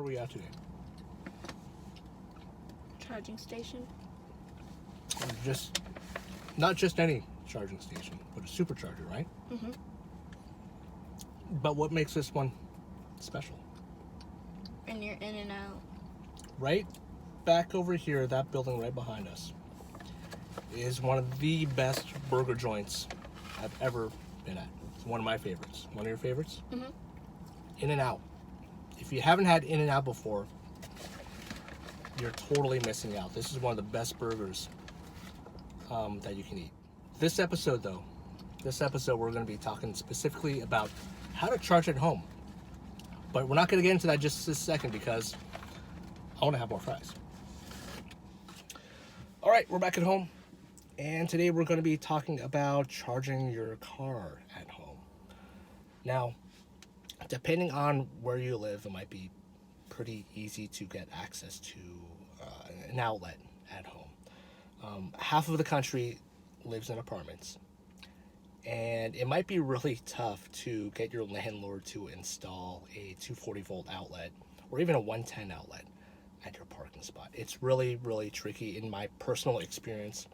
we at today? Charging station. Not just any charging station, but a supercharger, right? Mm-hmm. But what makes this one special? And you're in and out. Right back over here, that building right behind us, is one of the best burger joints I've ever been at. It's one of my favorites. One of your favorites? Mm-hmm. In-N-Out. If you haven't had In-N-Out before, you're totally missing out. This is one of the best burgers that you can eat. This episode, we're going to be talking specifically about how to charge at home. But we're not going to get into that just this second because I want to have more fries. All right, we're back at home. And today we're going to be talking about charging your car at home. Now, depending on where you live, it might be pretty easy to get access to an outlet at home. Half of the country lives in apartments, and it might be really tough to get your landlord to install a 240 volt outlet or even a 110 outlet at your parking spot. It's really, really tricky in my personal experience.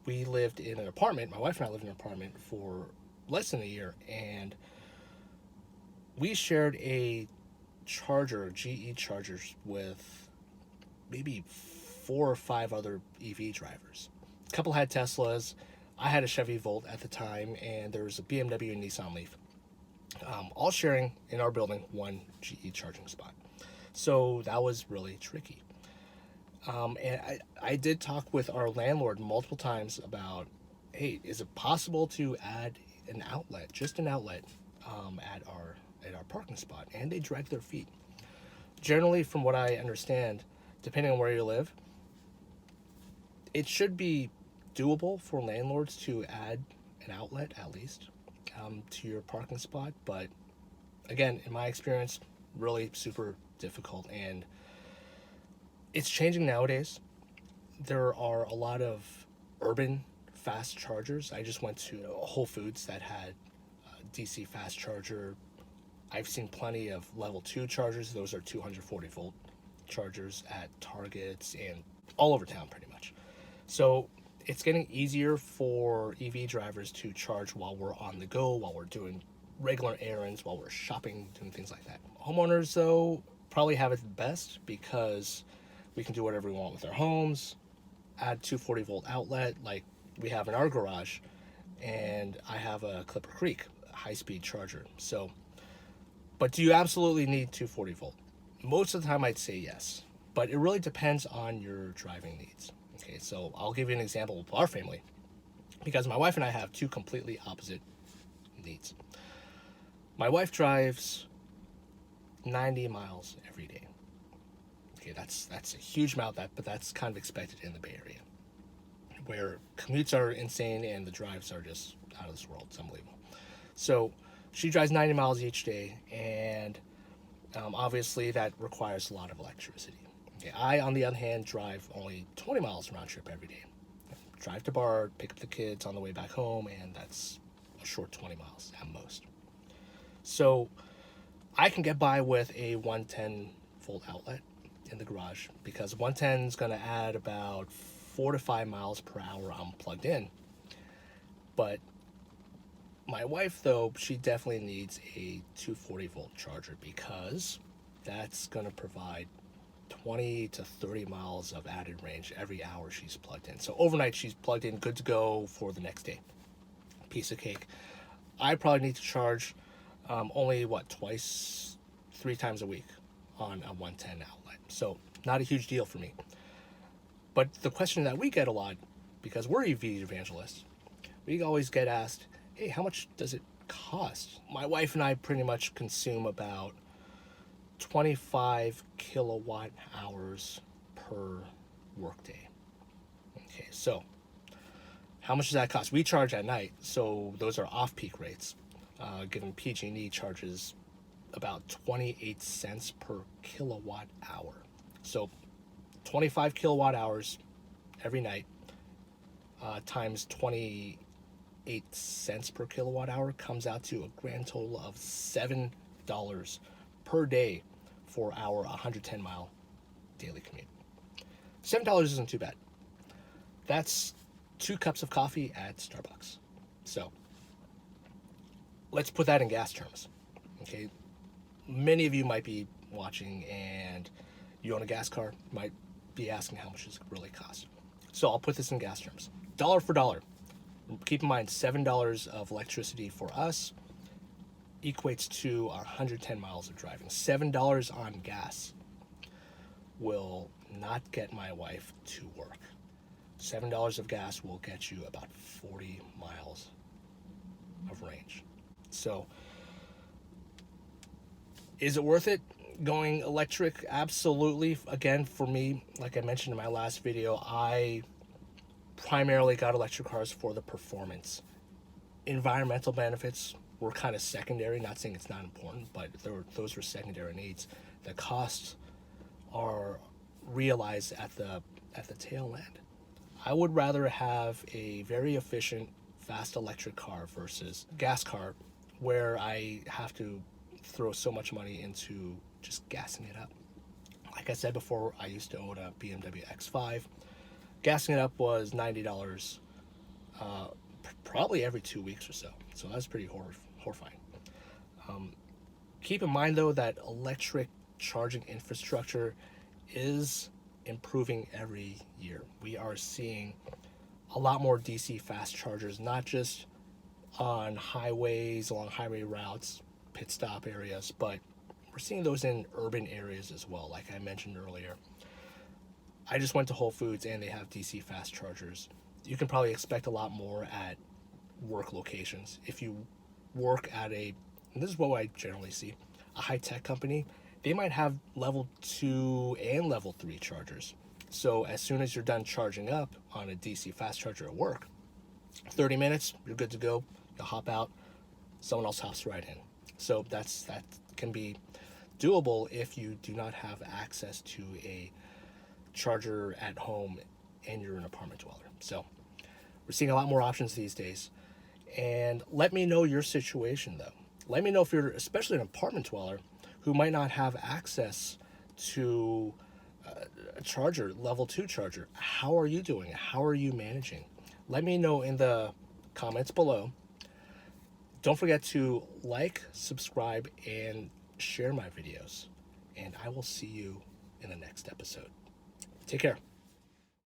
We lived in an apartment, my wife and I lived in an apartment for less than a year, and we shared a charger, GE chargers, with maybe 4 or 5 other EV drivers. A couple had Teslas. I had a Chevy Volt at the time, and there was a BMW and Nissan Leaf, all sharing in our building one GE charging spot. So that was really tricky. And I did talk with our landlord multiple times about, hey, is it possible to add an outlet, just an outlet, at our parking spot? And they dragged their feet. Generally, from what I understand, depending on where you live, it should be doable for landlords to add an outlet at least to your parking spot. But again, in my experience, really super difficult, and it's changing nowadays. There are a lot of urban fast chargers. I just went to Whole Foods that had a DC fast charger. I've seen plenty of level 2 chargers. Those are 240 volt chargers at Targets and all over town pretty much. So it's getting easier for EV drivers to charge while we're on the go, while we're doing regular errands, while we're shopping, doing things like that. Homeowners, though, probably have it best because we can do whatever we want with our homes, add 240 volt outlet like we have in our garage, and I have a Clipper Creek high-speed charger. So, but do you absolutely need 240 volt? Most of the time I'd say yes, but it really depends on your driving needs. Okay, so I'll give you an example of our family, because my wife and I have two completely opposite needs. My wife drives 90 miles every day. Okay, that's a huge amount, but that's kind of expected in the Bay Area, where commutes are insane and the drives are just out of this world. It's unbelievable. So she drives 90 miles each day, and obviously that requires a lot of electricity. Okay, I, on the other hand, drive only 20 miles round trip every day. Drive to bar, pick up the kids on the way back home, and that's a short 20 miles at most. So I can get by with a 110 volt outlet in the garage, because 110 is going to add about 4 to 5 miles per hour I'm plugged in. But my wife, though, she definitely needs a 240 volt charger, because that's going to provide 20 to 30 miles of added range every hour she's plugged in. So overnight she's plugged in, good to go for the next day. Piece of cake. I probably need to charge only twice, 3 times a week on a 110 outlet. So not a huge deal for me. But the question that we get a lot, because we're EV evangelists, we always get asked, hey, how much does it cost? My wife and I pretty much consume about 25 kilowatt hours per workday. Okay, so how much does that cost? We charge at night, so those are off-peak rates. Given PG&E charges about 28 cents per kilowatt hour. So 25 kilowatt hours every night times 28 cents per kilowatt hour comes out to a grand total of $7 per day for our 110-mile daily commute. $7 isn't too bad. That's 2 cups of coffee at Starbucks. So let's put that in gas terms. Okay, many of you might be watching and you own a gas car, might be asking how much does it really cost. So I'll put this in gas terms. Dollar for dollar. Keep in mind, $7 of electricity for us equates to our 110 miles of driving. $7 on gas will not get my wife to work. $7 of gas will get you about 40 miles of range. So, is it worth it going electric? Absolutely. Again, for me, like I mentioned in my last video, I primarily got electric cars for the performance. Environmental benefits were kind of secondary. Not saying it's not important, but those were secondary needs. The costs are realized at the tail end. I would rather have a very efficient, fast electric car versus gas car, where I have to throw so much money into just gassing it up. Like I said before, I used to own a BMW X5. Gassing it up was $90, probably every 2 weeks or so. So that's pretty horrifying. Keep in mind, though, that electric charging infrastructure is improving every year. We are seeing a lot more DC fast chargers, not just on highways, along highway routes, pit stop areas, but we're seeing those in urban areas as well, like I mentioned earlier. I just went to Whole Foods and they have DC fast chargers. You can probably expect a lot more at work locations. If you work at and this is what I generally see, a high-tech company, they might have level 2 and level 3 chargers. So as soon as you're done charging up on a DC fast charger at work, 30 minutes, you're good to go. You'll hop out, someone else hops right in. So that can be doable if you do not have access to a charger at home and you're an apartment dweller. So we're seeing a lot more options these days. And let me know your situation, though. Let me know if you're especially an apartment dweller who might not have access to a charger, level 2 charger. How are you doing? How are you managing? Let me know in the comments below. Don't forget to like, subscribe, and share my videos. And I will see you in the next episode. Take care.